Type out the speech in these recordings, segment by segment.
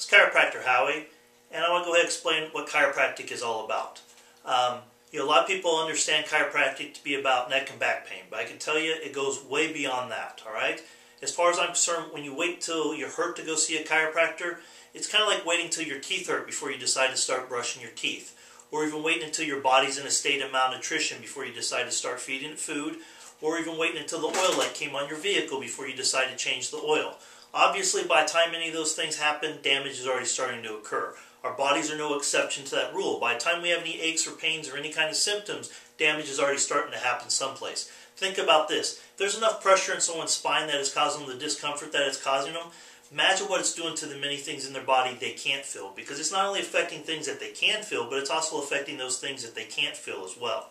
It's Chiropractor Howie, and I want to go ahead and explain what chiropractic is all about. A lot of people understand chiropractic to be about neck and back pain, but I can tell you it goes way beyond that, alright? As far as I'm concerned, when you wait till you're hurt to go see a chiropractor, it's kind of like waiting till your teeth hurt before you decide to start brushing your teeth. Or even waiting until your body's in a state of malnutrition before you decide to start feeding it food. Or even waiting until the oil light came on your vehicle before you decide to change the oil. Obviously, by the time any of those things happen, damage is already starting to occur. Our bodies are no exception to that rule. By the time we have any aches or pains or any kind of symptoms, damage is already starting to happen someplace. Think about this. If there's enough pressure in someone's spine that is causing them the discomfort that it's causing them, imagine what it's doing to the many things in their body they can't feel. Because it's not only affecting things that they can feel, but it's also affecting those things that they can't feel as well.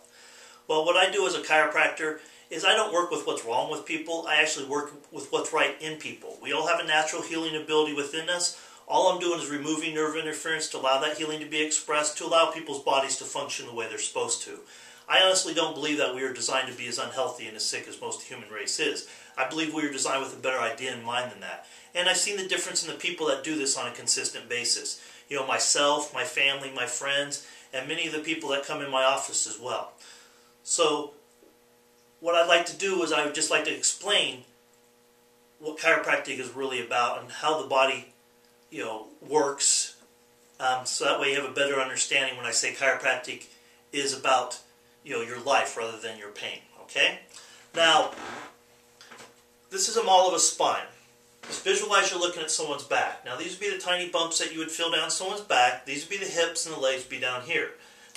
Well, what I do as a chiropractor is I don't work with what's wrong with people. I actually work with what's right in people. We all have a natural healing ability within us. All I'm doing is removing nerve interference to allow that healing to be expressed, to allow people's bodies to function the way they're supposed to. I honestly don't believe that we are designed to be as unhealthy and as sick as most of the human race is. I believe we are designed with a better idea in mind than that. And I've seen the difference in the people that do this on a consistent basis. You know, myself, my family, my friends, and many of the people that come in my office as well. So, what I'd like to do is I would just like to explain what chiropractic is really about and how the body, works. So that way you have a better understanding when I say chiropractic is about, your life rather than your pain. Okay? Now, this is a model of a spine. Just visualize you're looking at someone's back. Now, these would be the tiny bumps that you would feel down someone's back. These would be the hips and the legs would be down here.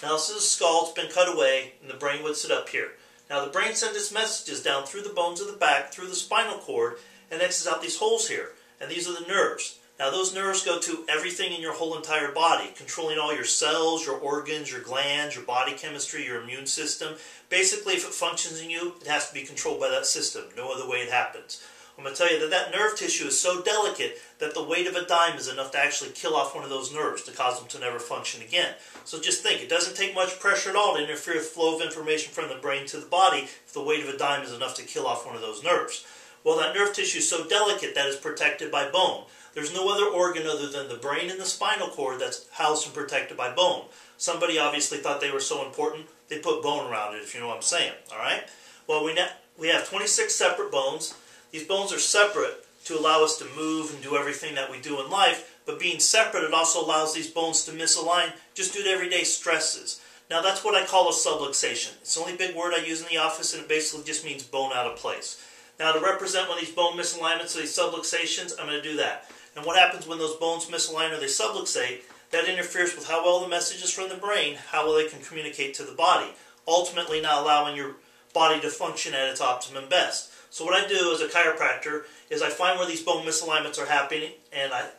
Now, this is a skull. It's been cut away, and the brain would sit up here. Now, the brain sends its messages down through the bones of the back, through the spinal cord, and X's out these holes here. And these are the nerves. Now, those nerves go to everything in your whole entire body, controlling all your cells, your organs, your glands, your body chemistry, your immune system. Basically, if it functions in you, it has to be controlled by that system. No other way it happens. I'm going to tell you that that nerve tissue is so delicate that the weight of a dime is enough to actually kill off one of those nerves to cause them to never function again. So just think, it doesn't take much pressure at all to interfere with the flow of information from the brain to the body if the weight of a dime is enough to kill off one of those nerves. Well, that nerve tissue is so delicate that it's protected by bone. There's no other organ other than the brain and the spinal cord that's housed and protected by bone. Somebody obviously thought they were so important, they put bone around it, if you know what I'm saying. All right? Well, we have 26 separate bones. These bones are separate to allow us to move and do everything that we do in life, but being separate, it also allows these bones to misalign just due to everyday stresses. Now, that's what I call a subluxation. It's the only big word I use in the office, and it basically just means bone out of place. Now, to represent one of these bone misalignments or these subluxations, I'm going to do that. And what happens when those bones misalign or they subluxate, that interferes with how well the messages from the brain, how well they can communicate to the body, ultimately not allowing your body to function at its optimum best. So what I do as a chiropractor is I find where these bone misalignments are happening and I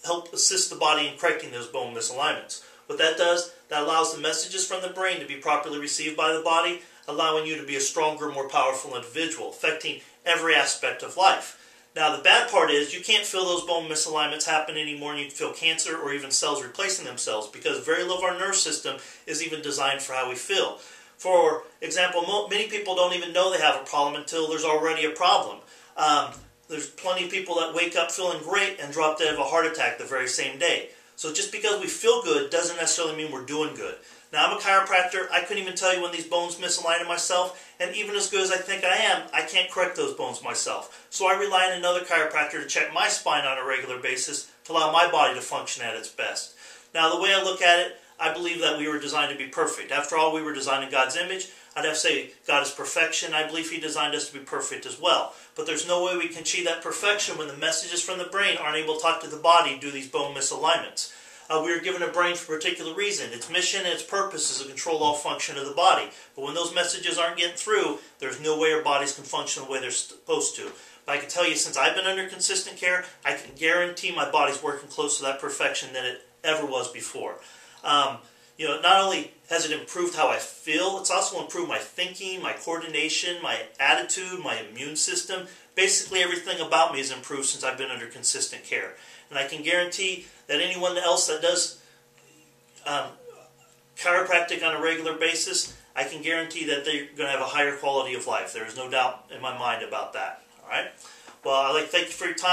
help assist the body in correcting those bone misalignments. What that does, that allows the messages from the brain to be properly received by the body, allowing you to be a stronger, more powerful individual, affecting every aspect of life. Now, the bad part is you can't feel those bone misalignments happen anymore, and you can feel cancer or even cells replacing themselves because very little of our nerve system is even designed for how we feel. For example, many people don't even know they have a problem until there's already a problem. There's plenty of people that wake up feeling great and drop dead of a heart attack the very same day. So just because we feel good doesn't necessarily mean we're doing good. Now, I'm a chiropractor. I couldn't even tell you when these bones misalign in myself, and even as good as I think I am, I can't correct those bones myself. So I rely on another chiropractor to check my spine on a regular basis to allow my body to function at its best. Now, the way I look at it, I believe that we were designed to be perfect. After all, we were designed in God's image. I'd have to say God is perfection. I believe He designed us to be perfect as well. But there's no way we can achieve that perfection when the messages from the brain aren't able to talk to the body due to these bone misalignments. We were given a brain for a particular reason. Its mission and its purpose is to control all function of the body. But when those messages aren't getting through, there's no way our bodies can function the way they're supposed to. But I can tell you, since I've been under consistent care, I can guarantee my body's working close to that perfection than it ever was before. Not only has it improved how I feel, it's also improved my thinking, my coordination, my attitude, my immune system. Basically, everything about me has improved since I've been under consistent care. And I can guarantee that anyone else that does chiropractic on a regular basis, I can guarantee that they're going to have a higher quality of life. There is no doubt in my mind about that. All right? Well, I'd like to thank you for your time.